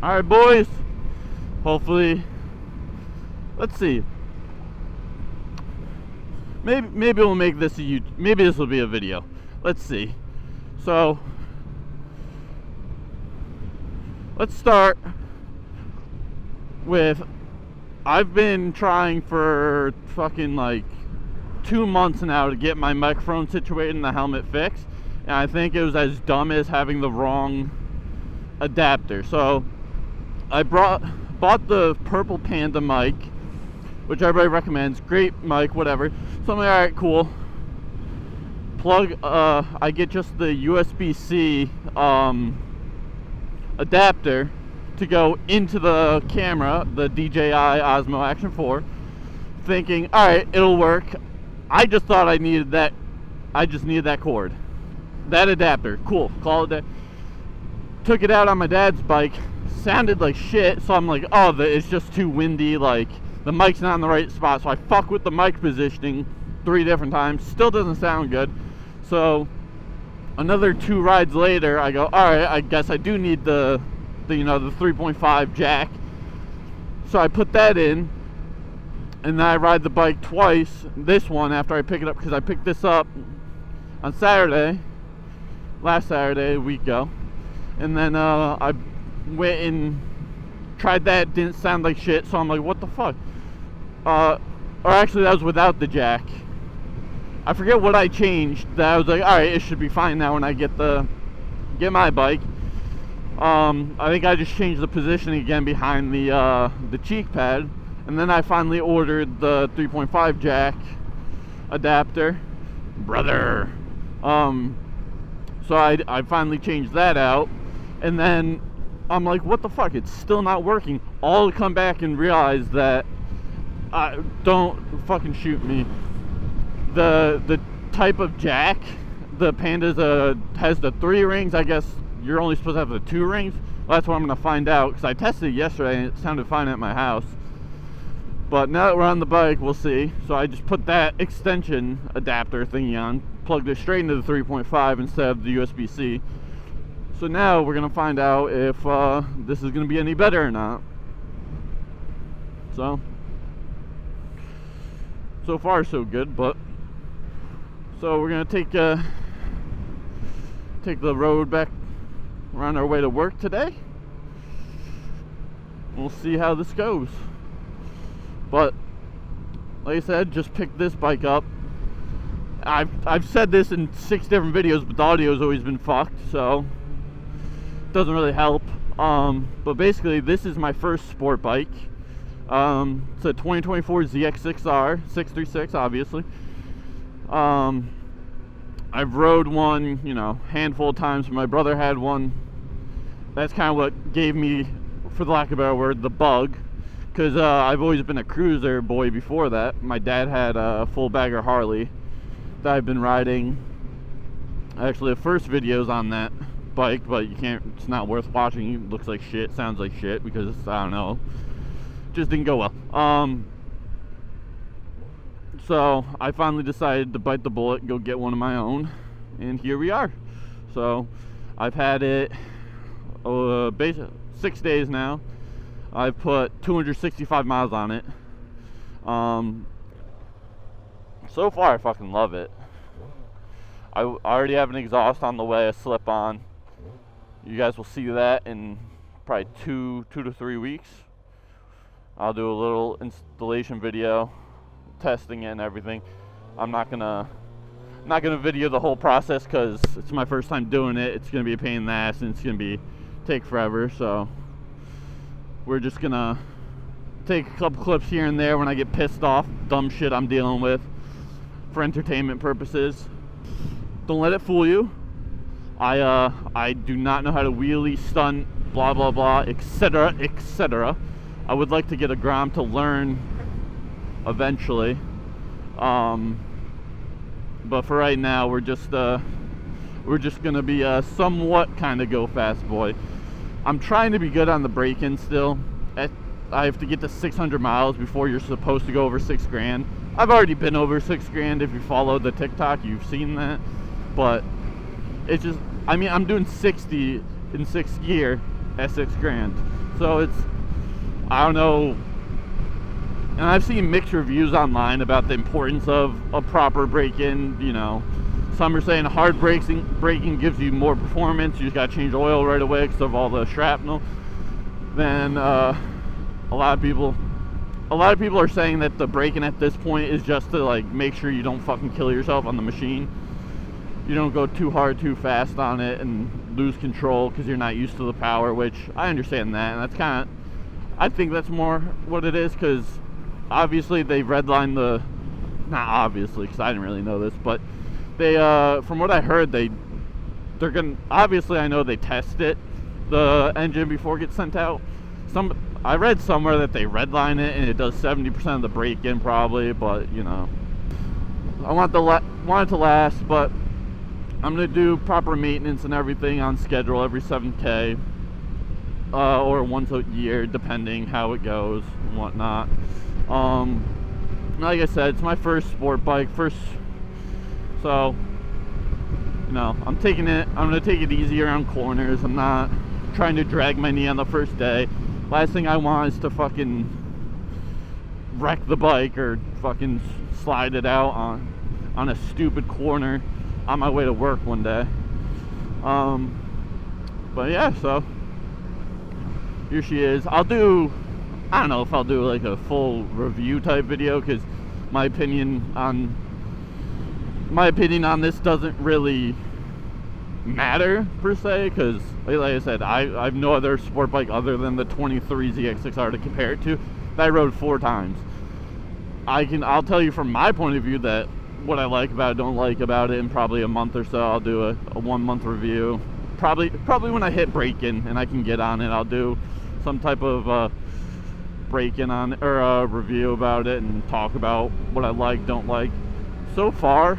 Alright, boys. Hopefully, let's see. Maybe we'll make this maybe this will be a video. Let's see. So, let's start with, I've been trying for fucking like 2 months now to get my microphone situated and the helmet fixed, and I think it was as dumb as having the wrong adapter. So I bought the Purple Panda mic, which everybody recommends. Great mic, whatever. So I'm like, alright, cool. Plug, I get just the USB-C adapter to go into the camera, the DJI Osmo Action 4, thinking, alright, it'll work. I just thought I needed that. I just needed that cord, that adapter. Cool, call it that. Took it out on my dad's bike, sounded like shit, so I'm like, oh, it's just too windy, like the mic's not in the right spot. So I fuck with the mic positioning 3 different times, still doesn't sound good. So another 2 rides later, I go, alright, I guess I do need the 3.5 jack. So I put that in, and then I ride the bike twice, this one after I pick it up, because I picked this up on Saturday, last Saturday, a week ago. And then I went and tried that, didn't sound like shit, so I'm like, what the fuck? Or actually, that was without the jack. I forget what I changed, that I was like, alright, it should be fine now when I get my bike. I think I just changed the positioning again behind the cheek pad, and then I finally ordered the 3.5 jack adapter, brother. So I finally changed that out, and then I'm like, what the fuck? It's still not working. All to come back and realize that, don't fucking shoot me. The type of jack, the Panda's has the 3 rings. I guess you're only supposed to have the 2 rings. Well, that's what I'm gonna find out, because I tested it yesterday and it sounded fine at my house. But now that we're on the bike, we'll see. So I just put that extension adapter thingy on, plugged it straight into the 3.5 instead of the USB-C. So now we're gonna find out if this is gonna be any better or not. So far so good. But so we're gonna take the road back. We're on our way to work today. We'll see how this goes. But like I said, just picked this bike up. I've said this in 6 different videos, but the audio's always been fucked, so it doesn't really help. But basically, this is my first sport bike. It's a 2024 ZX6R 636, obviously. I've rode one, handful of times. My brother had one. That's kind of what gave me, for the lack of a better word, the bug. Because I've always been a cruiser boy before that. My dad had a full bagger Harley that I've been riding. Actually, the first video's on that bike, but it's not worth watching. It looks like shit, sounds like shit, because, I don't know, just didn't go well. So I finally decided to bite the bullet and go get one of my own, and here we are. So I've had it basically 6 days now. I've put 265 miles on it. So far I fucking love it. I already have an exhaust on the way, a slip-on. You guys will see that in probably two to 3 weeks. I'll do a little installation video, testing it and everything. I'm not gonna video the whole process because it's my first time doing it. It's gonna be a pain in the ass and it's gonna take forever. So we're just gonna take a couple clips here and there when I get pissed off, dumb shit I'm dealing with, for entertainment purposes. Don't let it fool you. I do not know how to wheelie, stunt, blah blah blah, etc., etc. I would like to get a Grom to learn eventually, but for right now we're just gonna be a somewhat kind of go fast boy. I'm trying to be good on the braking still. I have to get to 600 miles before you're supposed to go over 6 grand. I've already been over 6 grand. If you follow the TikTok, you've seen that. But it's just, I'm doing 60 in 6th gear at 6 grand. So it's, I don't know, and I've seen mixed reviews online about the importance of a proper break-in. You know, some are saying hard braking gives you more performance, you just gotta change oil right away because of all the shrapnel. Then a lot of people are saying that the braking at this point is just to like make sure you don't fucking kill yourself on the machine. You don't go too hard too fast on it and lose control because you're not used to the power, which I understand that, and that's kind of, I think that's more what it is, because obviously they redlined the, not obviously because I didn't really know this, but they from what I heard, they're gonna, obviously I know they test it, the engine, before it gets sent out. I read somewhere that they redline it and it does 70% of the break-in probably, but you know, I want it to last. But I'm gonna do proper maintenance and everything on schedule every 7K, or once a year, depending how it goes and whatnot. Like I said, it's my first sport bike, so you know, I'm gonna take it easy around corners. I'm not trying to drag my knee on the first day. Last thing I want is to fucking wreck the bike or fucking slide it out on a stupid corner on my way to work one day. But yeah, so here she is. I don't know if I'll do like a full review type video, because my opinion on this doesn't really matter per se, because like I said, I have no other sport bike other than the 23 ZX6R to compare it to that I rode 4 times. I'll tell you from my point of view that what I like about it, don't like about it. In probably a month or so, I'll do a 1 month review. Probably when I hit break-in and I can get on it, I'll do some type of break-in on it, or a review about it, and talk about what I like, don't like. So far,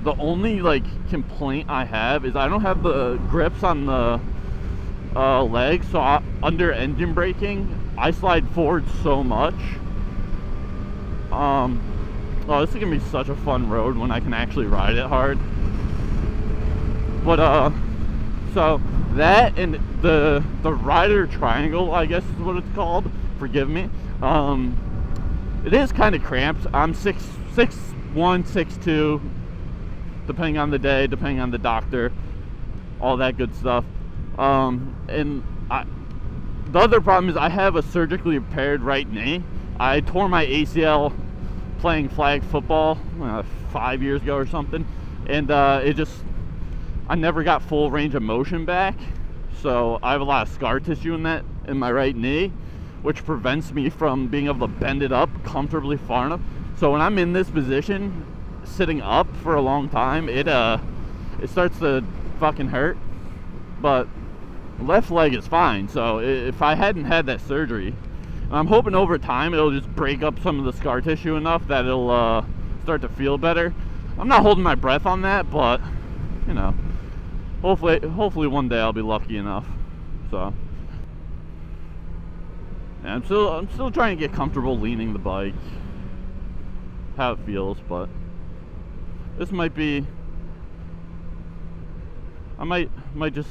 the only like complaint I have is I don't have the grips on the legs, so under engine braking I slide forward so much. Oh, this is gonna be such a fun road when I can actually ride it hard. But so that and the rider triangle, I guess is what it's called, forgive me, it is kind of cramped. I'm 6'1", 6'2", depending on the day, depending on the doctor, all that good stuff. And the other problem is I have a surgically repaired right knee. I tore my ACL playing flag football 5 years ago or something, and I never got full range of motion back, so I have a lot of scar tissue in my right knee, which prevents me from being able to bend it up comfortably far enough. So when I'm in this position, sitting up for a long time, it starts to fucking hurt. But left leg is fine. So if I hadn't had that surgery, I'm hoping over time it'll just break up some of the scar tissue enough that it'll start to feel better. I'm not holding my breath on that, but you know, hopefully one day I'll be lucky enough. So yeah, I'm still trying to get comfortable leaning the bike, how it feels. But this might be, I might just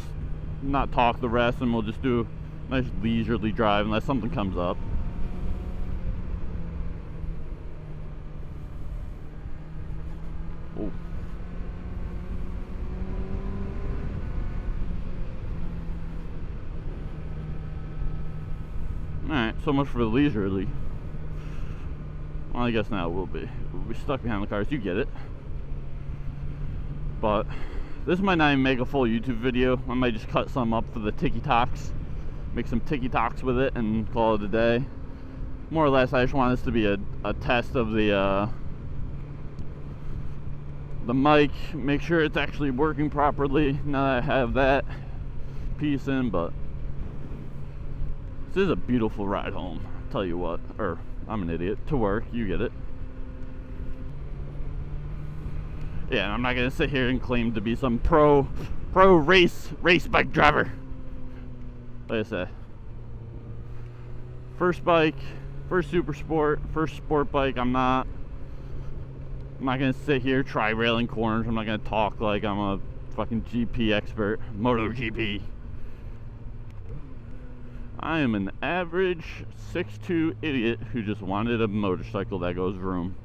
not talk the rest, and we'll just do a nice leisurely drive unless something comes up. Oh. Alright, so much for the leisurely. Well, I guess now it will be. We'll be stuck behind the cars, you get it. But this might not even make a full YouTube video. I might just cut some up for the TikToks, make some TikToks with it, and call it a day. More or less, I just want this to be a test of the mic, make sure it's actually working properly now that I have that piece in. But this is a beautiful ride home, I'll tell you what. Or I'm an idiot, to work, you get it. Yeah, I'm not gonna sit here and claim to be some pro race bike driver. Like I said, first super sport, first sport bike. I'm not gonna sit here try railing corners. I'm not gonna talk like I'm a fucking GP expert, MotoGP. I am an average 6'2" idiot who just wanted a motorcycle that goes vroom.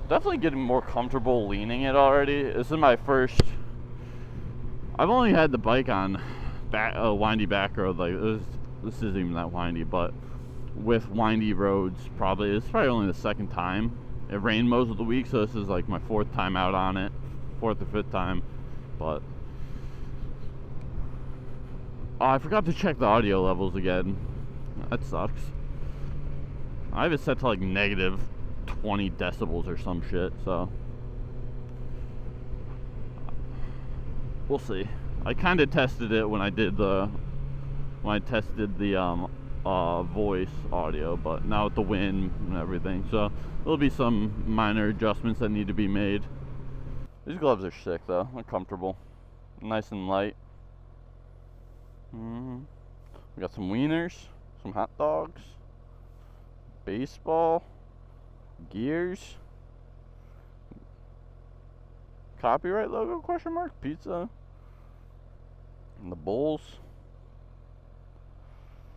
Definitely getting more comfortable leaning it already. This is my first. I've only had the bike on windy back road. Like this isn't even that windy, but with windy roads, it's probably only the second time. It rained most of the week, so this is like my fourth time out on it, fourth or fifth time. But I forgot to check the audio levels again. That sucks. I have it set to like negative 20 decibels or some shit, so we'll see. I kind of tested it when I tested the voice audio, but now with the wind and everything, so there'll be some minor adjustments that need to be made. These gloves are sick though. They're comfortable, nice and light. We got some wieners, some hot dogs, baseball, gears, copyright logo question mark, pizza, and the Bulls.